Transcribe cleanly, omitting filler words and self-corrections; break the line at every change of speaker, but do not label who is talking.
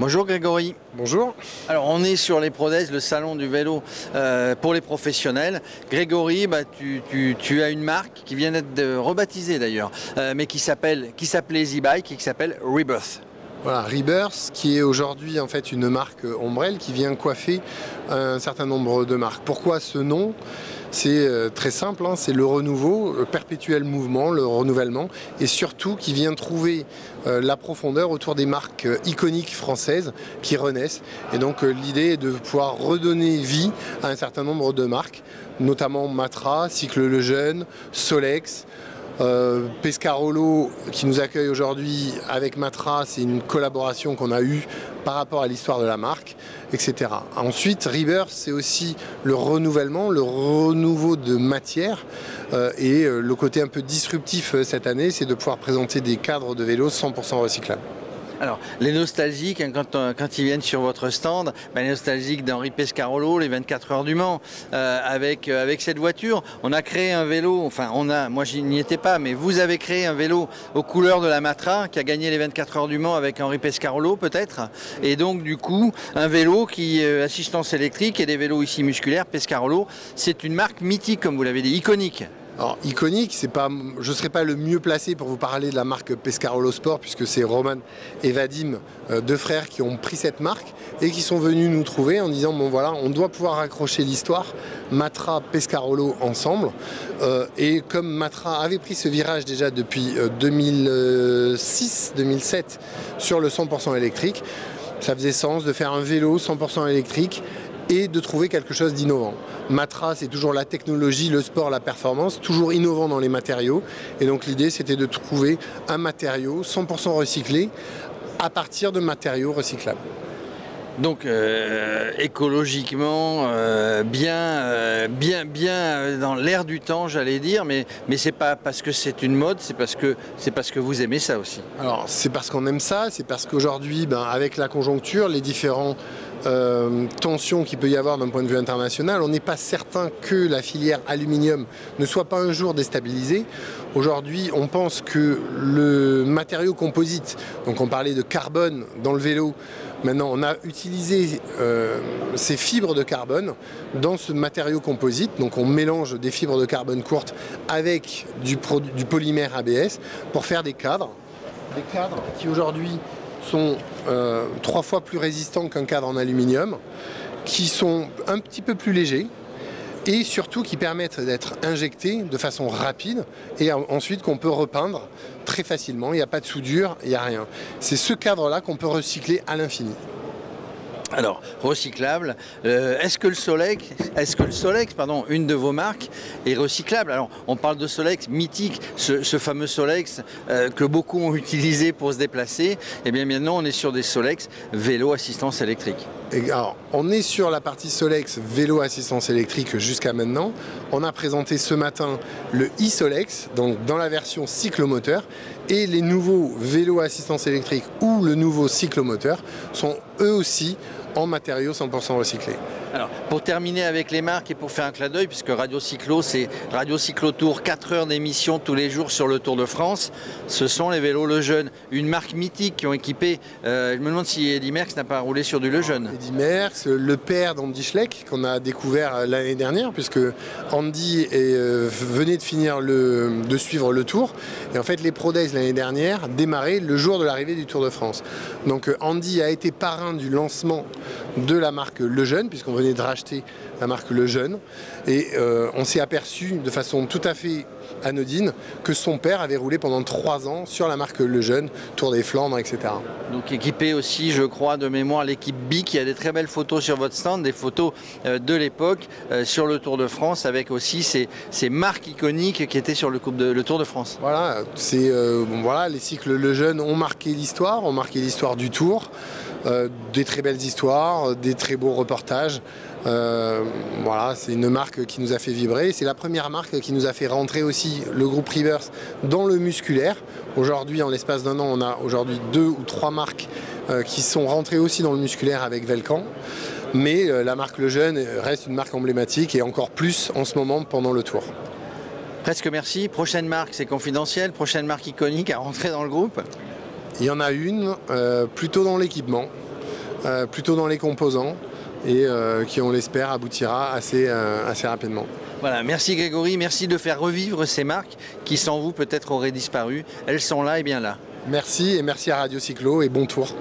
Bonjour Grégory.
Bonjour.
Alors on est sur les ProDays, le salon du vélo pour les professionnels. Grégory, tu as une marque qui vient d'être rebaptisée d'ailleurs, mais qui s'appelait Z-Bike et qui s'appelle Rebirth.
Voilà, Rebirth, qui est aujourd'hui en fait une marque ombrelle qui vient coiffer un certain nombre de marques. Pourquoi ce nom? C'est très simple, hein, c'est le renouveau, le perpétuel mouvement, le renouvellement, et surtout qui vient trouver la profondeur autour des marques iconiques françaises qui renaissent. Et donc l'idée est de pouvoir redonner vie à un certain nombre de marques, notamment Matra, Cycle Le Jeune, Solex. Pescarolo qui nous accueille aujourd'hui avec Matra, c'est une collaboration qu'on a eue par rapport à l'histoire de la marque, etc. Ensuite, Rebirth, c'est aussi le renouvellement, le renouveau de matière et le côté un peu disruptif cette année, c'est de pouvoir présenter des cadres de vélo 100% recyclables.
Alors, les nostalgiques, hein, quand ils viennent sur votre stand, les nostalgiques d'Henri Pescarolo, les 24 heures du Mans, avec cette voiture, on a créé un vélo, enfin moi je n'y étais pas, mais vous avez créé un vélo aux couleurs de la Matra, qui a gagné les 24 heures du Mans avec Henri Pescarolo peut-être, et donc du coup, un vélo qui assistance électrique et des vélos ici musculaires, Pescarolo, c'est une marque mythique comme vous l'avez dit, iconique.
Alors, iconique, je ne serai pas le mieux placé pour vous parler de la marque Pescarolo Sport, puisque c'est Roman et Vadim, deux frères qui ont pris cette marque et qui sont venus nous trouver en disant bon voilà, on doit pouvoir accrocher l'histoire Matra Pescarolo ensemble. Et comme Matra avait pris ce virage déjà depuis 2006-2007 sur le 100% électrique, ça faisait sens de faire un vélo 100% électrique et de trouver quelque chose d'innovant. Matra, c'est toujours la technologie, le sport, la performance, toujours innovant dans les matériaux. Et donc l'idée, c'était de trouver un matériau 100% recyclé à partir de matériaux recyclables.
Donc écologiquement bien dans l'air du temps, j'allais dire, mais c'est pas parce que c'est une mode, c'est parce que vous aimez ça aussi.
Alors c'est parce qu'on aime ça, c'est parce qu'aujourd'hui, avec la conjoncture, les différents tensions qu'il peut y avoir d'un point de vue international, on n'est pas certain que la filière aluminium ne soit pas un jour déstabilisée. Aujourd'hui, on pense que le matériau composite, donc on parlait de carbone dans le vélo, maintenant on a utilisé ces fibres de carbone dans ce matériau composite, donc on mélange des fibres de carbone courtes avec du polymère ABS pour faire des cadres qui aujourd'hui sont 3 fois plus résistants qu'un cadre en aluminium, qui sont un petit peu plus légers et surtout qui permettent d'être injectés de façon rapide et ensuite qu'on peut repeindre très facilement. Il n'y a pas de soudure, il n'y a rien. C'est ce cadre-là qu'on peut recycler à l'infini.
Alors, recyclable, est-ce que le Solex, une de vos marques, est recyclable? Alors, on parle de Solex mythique, ce fameux Solex que beaucoup ont utilisé pour se déplacer. Et bien maintenant, on est sur des Solex vélo assistance électrique.
Et alors, on est sur la partie Solex vélo assistance électrique jusqu'à maintenant. On a présenté ce matin le e-Solex, donc dans la version cyclomoteur, et les nouveaux vélos assistance électrique ou le nouveau cyclomoteur sont eux aussi en matériaux 100% recyclés.
Alors, pour terminer avec les marques et pour faire un clin d'œil, puisque Radio Cyclo, c'est Radio Cyclo Tour, 4 heures d'émission tous les jours sur le Tour de France, ce sont les vélos Le Jeune, une marque mythique qui ont équipé, je me demande si Eddy Merckx n'a pas roulé sur du Le Jeune.
Eddy Merckx, le père d'Andy Schleck, qu'on a découvert l'année dernière, puisque Andy venait de suivre le Tour, et en fait les ProDays l'année dernière démarraient le jour de l'arrivée du Tour de France. Donc Andy a été parrain du lancement de la marque Le Jeune, puisqu'on venait de racheter la marque Le Jeune, et on s'est aperçu de façon tout à fait anodine que son père avait roulé pendant 3 ans sur la marque Le Jeune, Tour des Flandres, etc.
Donc équipé aussi, je crois, de mémoire, l'équipe BIC. Il y a des très belles photos sur votre stand, des photos de l'époque sur le Tour de France, avec aussi ces marques iconiques qui étaient sur le Tour de France.
Voilà, voilà, les cycles Le Jeune ont marqué l'histoire du Tour. Des très belles histoires, des très beaux reportages. Voilà, c'est une marque qui nous a fait vibrer. C'est la première marque qui nous a fait rentrer aussi le groupe Rebirth dans le musculaire. Aujourd'hui, en l'espace d'un an, on a aujourd'hui 2 ou 3 marques qui sont rentrées aussi dans le musculaire avec Velcan. Mais la marque Le Jeune reste une marque emblématique et encore plus en ce moment pendant le Tour.
Presque merci. Prochaine marque, c'est confidentiel. Prochaine marque iconique à rentrer dans le groupe?
Il y en a une plutôt dans l'équipement. plutôt dans les composants et qui, on l'espère, aboutira assez rapidement.
Voilà, merci Grégory, merci de faire revivre ces marques qui sans vous peut-être auraient disparu. Elles sont là et bien là.
Merci et merci à Radio Cyclo et bon tour.